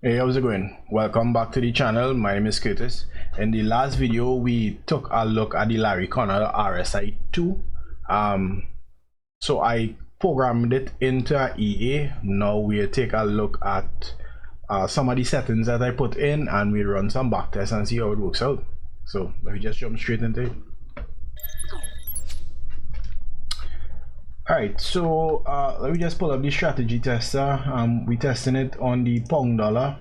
Hey, how's it going? Welcome back to the channel. My name is Curtis. In the last video, we took a look at the Larry Connors RSI 2. So I programmed it into a EA. Now we'll take a look at some of the settings that I put in, and we run some backtests and see how it works out. So let me just jump straight into it. Alright, so let me just pull up the strategy tester. We're testing it on the pound dollar,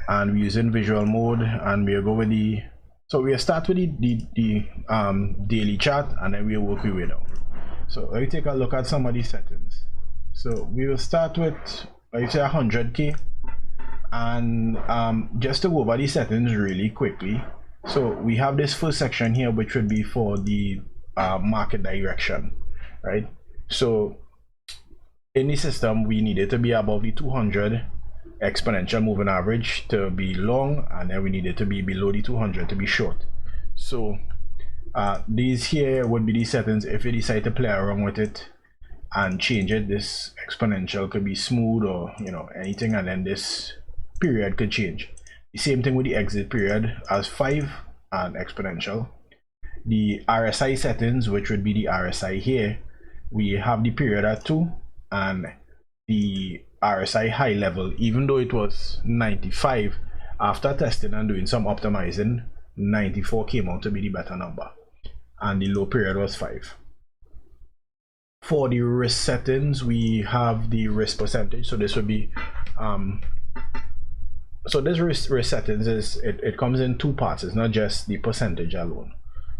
and we're using visual mode, and we'll go with the, so we'll start with the daily chart, and then we'll work our way down. So let me take a look at some of these settings. So we will start with, like say, 100k, and just to go over these settings really quickly. So we have this first section here, which would be for the market direction, right? So in the system, we need it to be above the 200 exponential moving average to be long, and then we need it to be below the 200 to be short. So these here would be the settings if you decide to play around with it and change it. This exponential could be smooth, or anything, and then this period could change. The same thing with the exit period as 5 and exponential. The RSI settings, which would be the RSI here, we have the period at 2, and the RSI high level, even though it was 95, after testing and doing some optimizing, 94 came out to be the better number, and the low period was 5. For the risk settings, we have the risk percentage. So this would be so this risk settings is it comes in two parts. It's not just the percentage alone.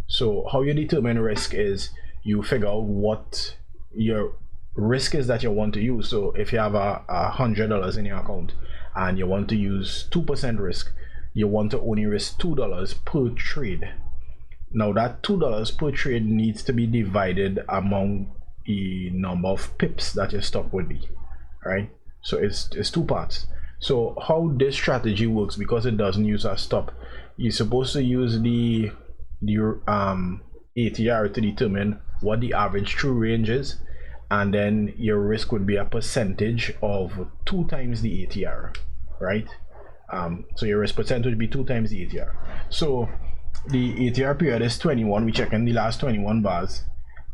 So how you determine risk is you figure out what your risk is that you want to use. So if you have $100 in your account and you want to use 2% risk, you want to only risk $2 per trade. Now that $2 per trade needs to be divided among the number of pips that your stop would be, right? So it's two parts. So how this strategy works, because it doesn't use a stop, you're supposed to use the ATR to determine what the average true range is, and then your risk would be a percentage of 2 times the ATR, right? So your risk percentage would be 2 times the ATR. So the ATR period is 21. We check in the last 21 bars,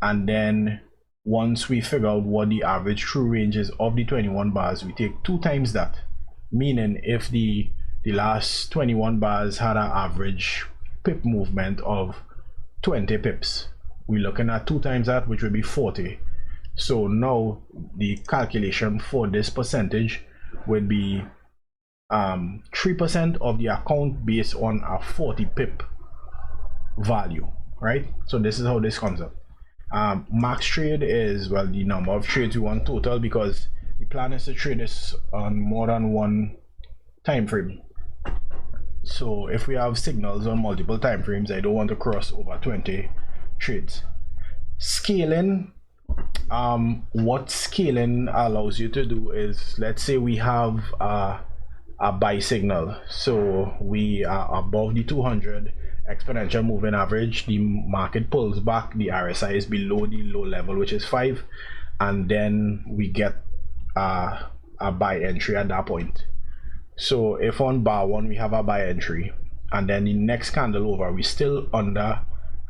and then once we figure out what the average true range is of the 21 bars, we take 2 times that. Meaning if the last 21 bars had an average pip movement of 20 pips, we're looking at 2 times that, which would be 40. So now the calculation for this percentage would be 3% of the account based on a 40 pip value, right? So this is how this comes up. Max trade is, well, the number of trades you want total, because the plan is to trade this on more than one time frame. So if we have signals on multiple time frames, I don't want to cross over 20 trades. Scaling, what scaling allows you to do is, let's say we have a buy signal, so we are above the 200 exponential moving average, the market pulls back, the RSI is below the low level, which is 5, and then we get a buy entry at that point. So if on bar 1 we have a buy entry, and then the next candle over we still under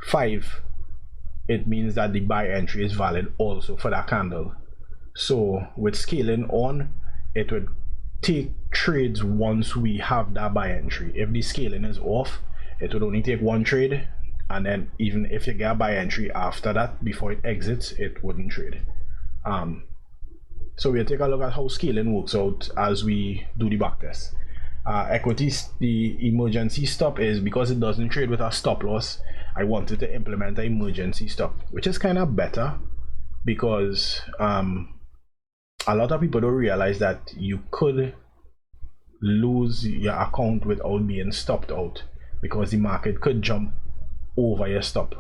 5, it means that the buy entry is valid also for that candle. So with scaling on, it would take trades once we have that buy entry. If the scaling is off, it would only take 1 trade, and then even if you get a buy entry after that before it exits, it wouldn't trade. So we'll take a look at how scaling works out as we do the backtest. Equities, the emergency stop is because it doesn't trade with a stop loss. I wanted to implement an emergency stop, which is kind of better, because a lot of people don't realize that you could lose your account without being stopped out, because the market could jump over your stop.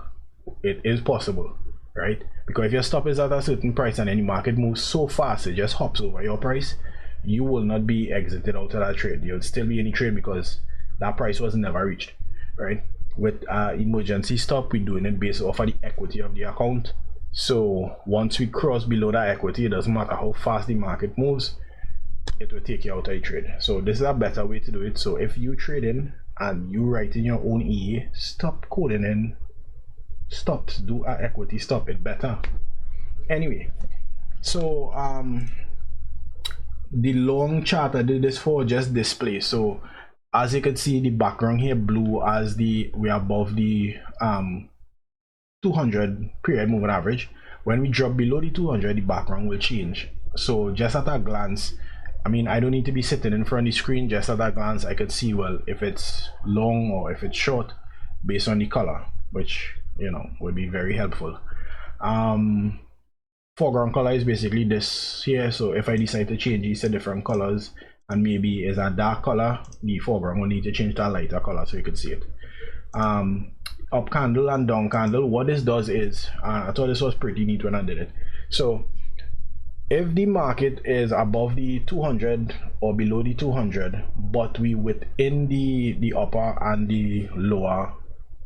It is possible, right? Because if your stop is at a certain price and then the market moves so fast it just hops over your price, you will not be exited out of that trade. You'll still be in the trade because that price was never reached, right? With emergency stop, we're doing it based off of the equity of the account. So once we cross below that equity, it doesn't matter how fast the market moves, it will take you out of the trade. So this is a better way to do it. So if you trade in and you write in your own EA, stop coding in stops, do a equity stop, it better. Anyway, so the long chart I did this for just display. So as you can see, the background here blue as we are above the 200 period moving average. When we drop below the 200, the background will change. So just at a glance, I mean, I don't need to be sitting in front of the screen. Just at a glance, I could see, well, if it's long or if it's short based on the color, which, you know, would be very helpful. Foreground color is basically this here. So if I decide to change these to different colors, and maybe is a dark color, the foreground will need to change to a lighter color so you can see it. Up candle and down candle, what this does is, I thought this was pretty neat when I did it. So if the market is above the 200 or below the 200, but we within the upper and the lower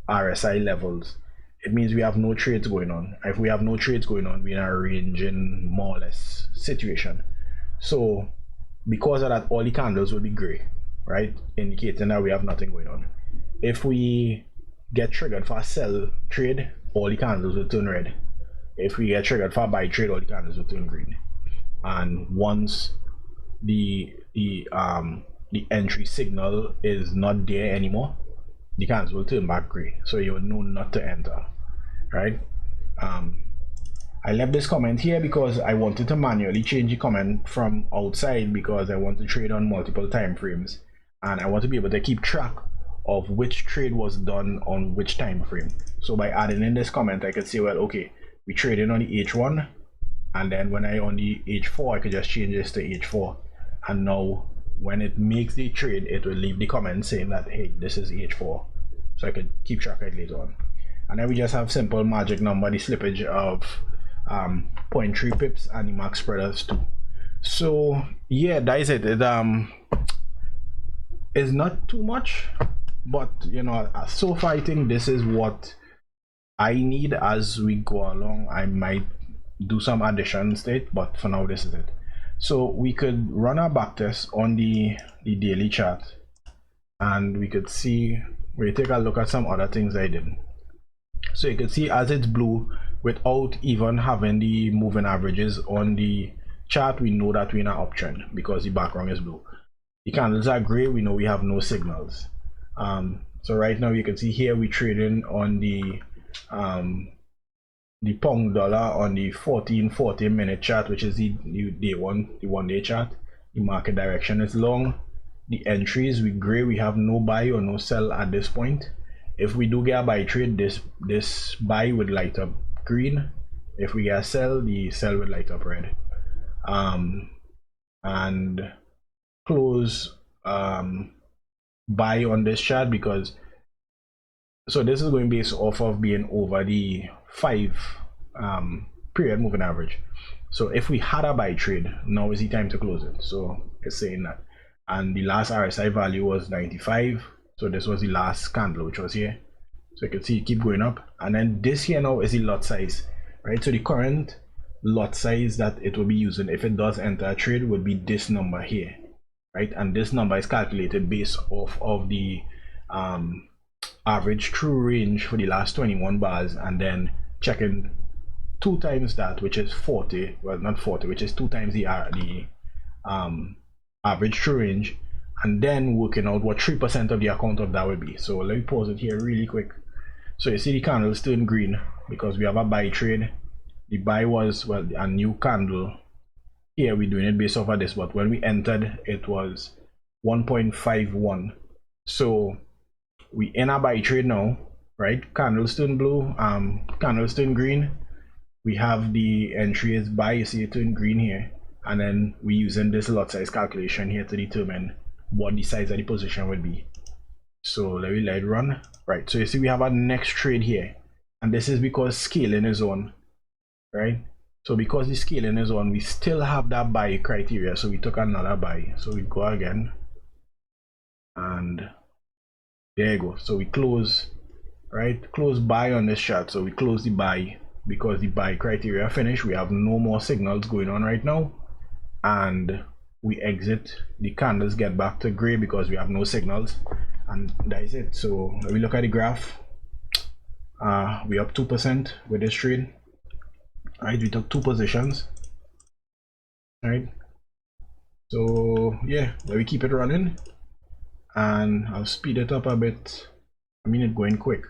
RSI levels, it means we have no trades going on. If we have no trades going on, we're in a ranging more or less situation. So because of that, all the candles will be gray, right, indicating that we have nothing going on. If we get triggered for a sell trade, all the candles will turn red. If we get triggered for a buy trade, all the candles will turn green. And once the entry signal is not there anymore, the candles will turn back gray, so you will know not to enter, right? I left this comment here because I wanted to manually change the comment from outside, because I want to trade on multiple time frames and I want to be able to keep track of which trade was done on which time frame. So by adding in this comment, I could say, well, okay, we traded on the H1, and then when I on the H4, I could just change this to H4, and now when it makes the trade, it will leave the comment saying that, hey, this is H4, so I could keep track of it later on. And then we just have simple magic number, the slippage of 0.3 pips, and the max spreaders too. So yeah, that is it. It's not too much, but you know, so far I think this is what I need. As we go along, I might do some additions to it, but for now this is it. So we could run our backtest on the daily chart, and we could see, we take a look at some other things I did. So you can see as it's blue, without even having the moving averages on the chart, we know that we're in an uptrend because the background is blue. The candles are gray, we know we have no signals. So right now you can see here we trading on the pound dollar on the 14 minute chart, which is the one day chart. The market direction is long. The entries we gray, we have no buy or no sell at this point. If we do get a buy trade, this buy would light up green. If we get a sell, the sell would light up red. And close buy on this chart, because so this is going based off of being over the 5 period moving average. So if we had a buy trade, now is the time to close it. So it's saying that, and the last RSI value was 95. So this was the last candle, which was here. So you can see it keep going up, and then this here now is the lot size, right? So the current lot size that it will be using if it does enter a trade would be this number here, right? And this number is calculated based off of the average true range for the last 21 bars, and then checking 2 times that, which is 40, well not 40, which is 2 times the average true range, and then working out what 3% of the account of that would be. So let me pause it here really quick. So you see the candles turn green because we have a buy trade. The buy was, well, a new candle here. We're doing it based off of this, but when we entered it was 1.51. so we in a buy trade now, right? Candles turn blue, candles turn green. We have the entry is buy, you see it turn green here, and then we using this lot size calculation here to determine what the size of the position would be. So let it run. Right, so you see we have our next trade here, and this is because scaling is on, right? So because the scaling is on, we still have that buy criteria, so we took another buy. So we go again, and there you go. So we close, right, close buy on this chart. So we close the buy because the buy criteria finished. We have no more signals going on right now, and we exit, the candles get back to gray because we have no signals, and that is it. So when we look at the graph, we up 2% with this trade. Right, we took 2 positions. Right, so yeah, we keep it running, and I'll speed it up a bit. I mean, it going quick.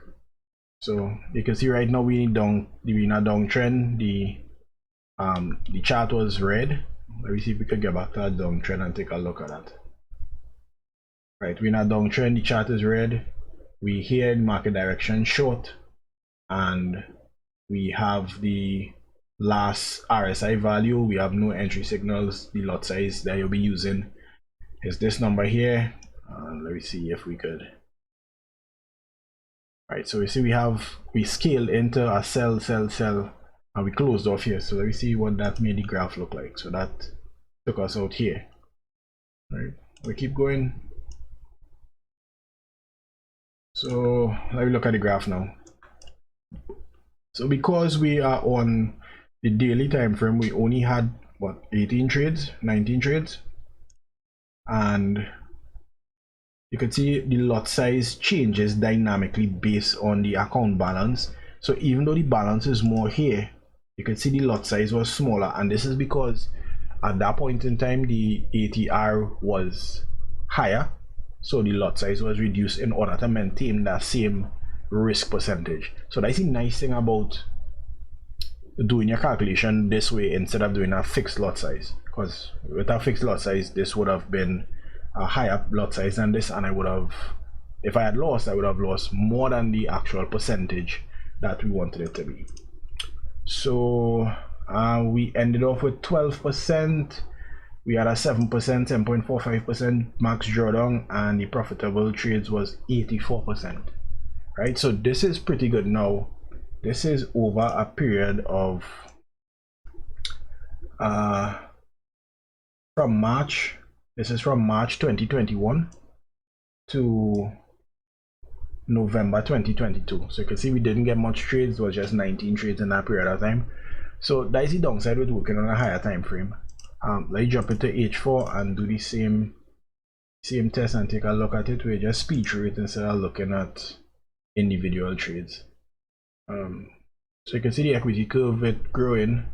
So you can see right now we in a downtrend. The chart was red. Let me see if we can get back to that downtrend and take a look at that. Right, we're in a downtrend, the chart is red. We here in market direction short, and we have the last RSI value. We have no entry signals. The lot size that you'll be using is this number here. Let me see if we could. Right, so we see we scaled into a sell, and we closed off here. So let me see what that made the graph look like. So that took us out here. Right, we keep going. So let me look at the graph now. So because we are on the daily time frame, we only had what, 18 trades, 19 trades, and you can see the lot size changes dynamically based on the account balance. So even though the balance is more here, you can see the lot size was smaller, and this is because at that point in time the ATR was higher, so the lot size was reduced in order to maintain that same risk percentage. So that's the nice thing about doing your calculation this way instead of doing a fixed lot size, because with a fixed lot size this would have been a higher lot size than this, and I would have, if I had lost, I would have lost more than the actual percentage that we wanted it to be. So we ended off with 12%. We had a 7%, 7.45% max drawdown, and the profitable trades was 84%. Right, so this is pretty good. Now this is over a period of from March. This is from March 2021 to November 2022. So you can see we didn't get much trades. It was just 19 trades in that period of time. So that is the downside with working on a higher time frame. Let's jump into H4 and do the same test and take a look at it. We just speed through it instead of looking at individual trades. So you can see the equity curve it growing.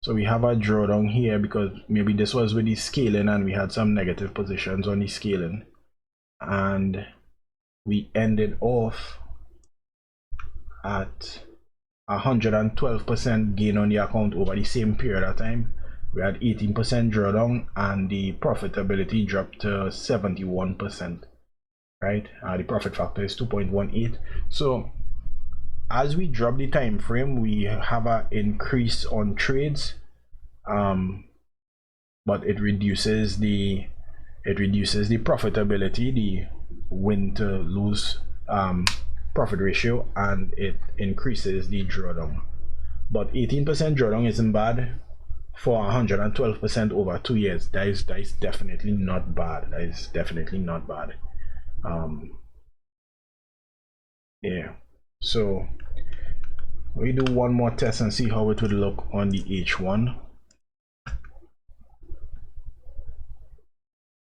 So we have a drawdown here because maybe this was with the scaling and we had some negative positions on the scaling, and we ended off at 112% gain on the account over the same period of time. We had 18% drawdown, and the profitability dropped to 71%. Right, the profit factor is 2.18. So as we drop the time frame, we have an increase on trades, but it reduces the profitability, the win to lose profit ratio, and it increases the drawdown. But 18% drawdown isn't bad for 112% over 2 years. That is definitely not bad. That is definitely not bad. Yeah, so we do one more test and see how it would look on the H1.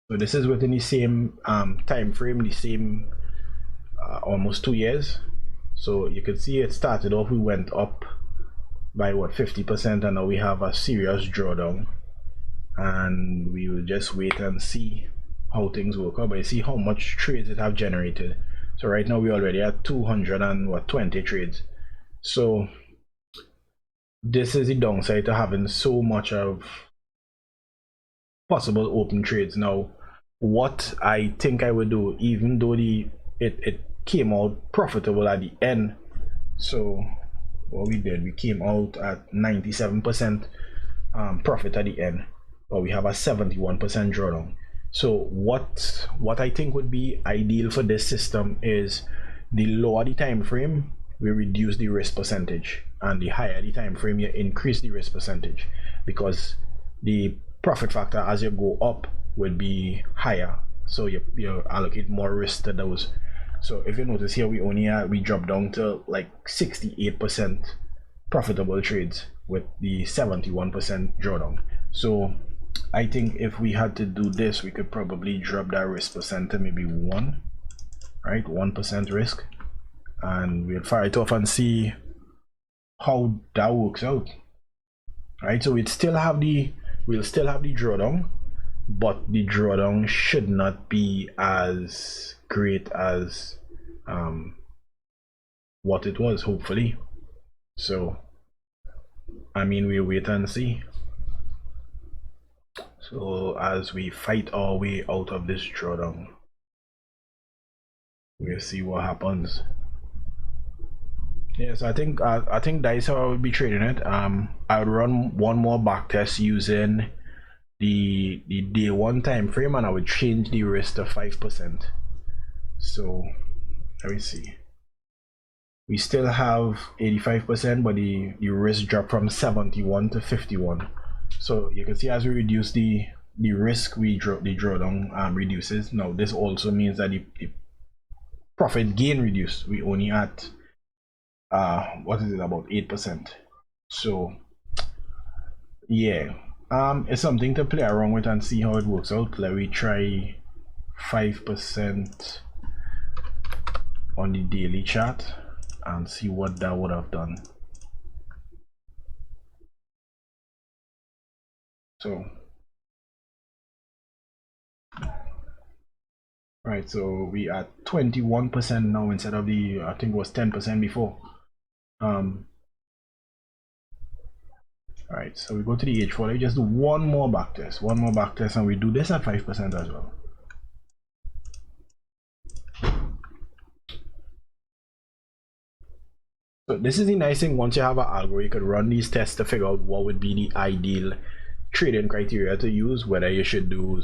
So this is within the same time frame, the same almost 2 years. So you can see it started off, we went up by what, 50%, and now we have a serious drawdown, and we will just wait and see how things work out. But you see how much trades it have generated. So right now we already at 220 trades. So this is the downside to having so much of possible open trades. Now what I think I would do, even though it came out profitable at the end, so what we did, we came out at 97% profit at the end, but we have a 71% drawdown. So what I think would be ideal for this system is the lower the time frame, we reduce the risk percentage, and the higher the time frame, you increase the risk percentage, because the profit factor as you go up would be higher, so you allocate more risk to those. So if you notice here, we dropped down to like 68% profitable trades with the 71% drawdown. So I think if we had to do this, we could probably drop that risk percent to maybe 1, right? 1% risk, and we'll fire it off and see how that works out, right? So we'll still have the drawdown, but the drawdown should not be as great as what it was, hopefully. So I mean, we'll wait and see. So as we fight our way out of this drawdown, we'll see what happens. Yes, I think that's how I would be trading it. I would run one more back test using the day 1 time frame, and I would change the risk to 5%. So let me see. We still have 85%, but the risk dropped from 71 to 51. So you can see as we reduce the risk, the drawdown reduces. Now this also means that the profit gain reduced. We only at what is it, about 8%. So yeah, it's something to play around with and see how it works out. Let me try 5% on the daily chart and see what that would have done. So right, so we are 21% now instead of the, I think it was 10% before. Alright, so we go to the H4. Let me just do one more back test, and we do this at 5% as well. So this is the nice thing. Once you have an algo, you could run these tests to figure out what would be the ideal trading criteria to use, whether you should do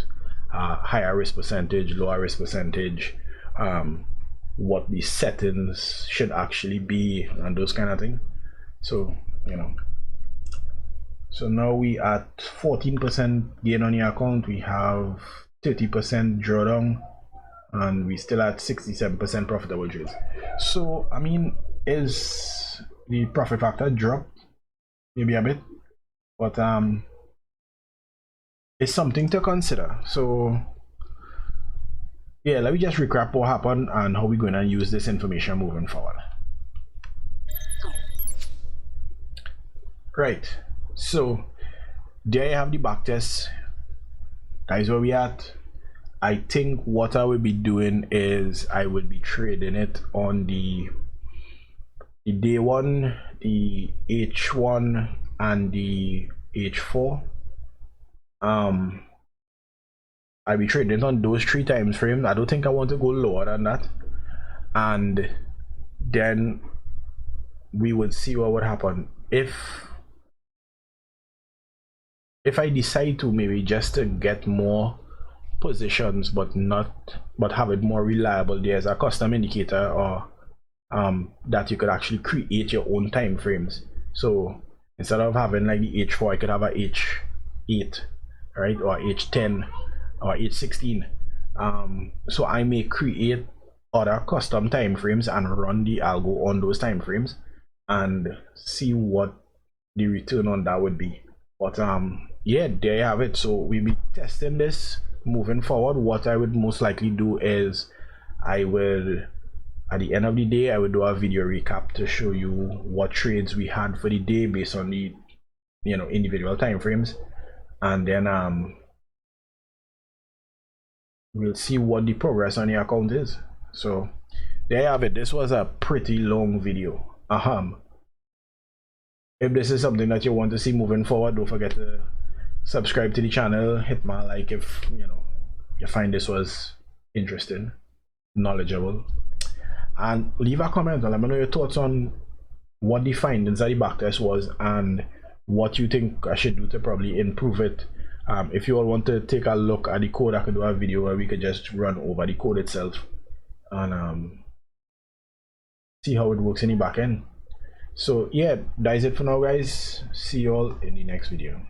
higher risk percentage, lower risk percentage, what the settings should actually be, and those kind of things. So you know, so now we at 14% gain on the account. We have 30% drawdown, and we still at 67% profitable trades. So I mean, is the profit factor dropped maybe a bit, but it's something to consider. So yeah, let me just recap what happened and how we're going to use this information moving forward. Right, so there you have the back test. That is where we at. I think what I will be doing is I will be trading it on the day 1, the H1 and the H4. I'll be trading it on those 3 time frames. I don't think I want to go lower than that, and then we would see what would happen if I decide to maybe just to get more positions, but have it more reliable. There's a custom indicator or that you could actually create your own time frames. So instead of having like the H4, I could have a H8, right, or H10 or H16. So I may create other custom time frames and run the algo on those time frames and see what the return on that would be. But yeah, there you have it. So we'll be testing this moving forward. What I would most likely do is I will, at the end of the day, I will do a video recap to show you what trades we had for the day based on the individual time frames, and then we'll see what the progress on the account is. So there you have it. This was a pretty long video. If this is something that you want to see moving forward, don't forget to subscribe to the channel, hit my like if you find this was interesting, knowledgeable, and leave a comment and let me know your thoughts on what the findings of the backtest was and what you think I should do to probably improve it. If you all want to take a look at the code, I could do a video where we could just run over the code itself and see how it works in the back end. So yeah, that's it for now, guys. See you all in the next video.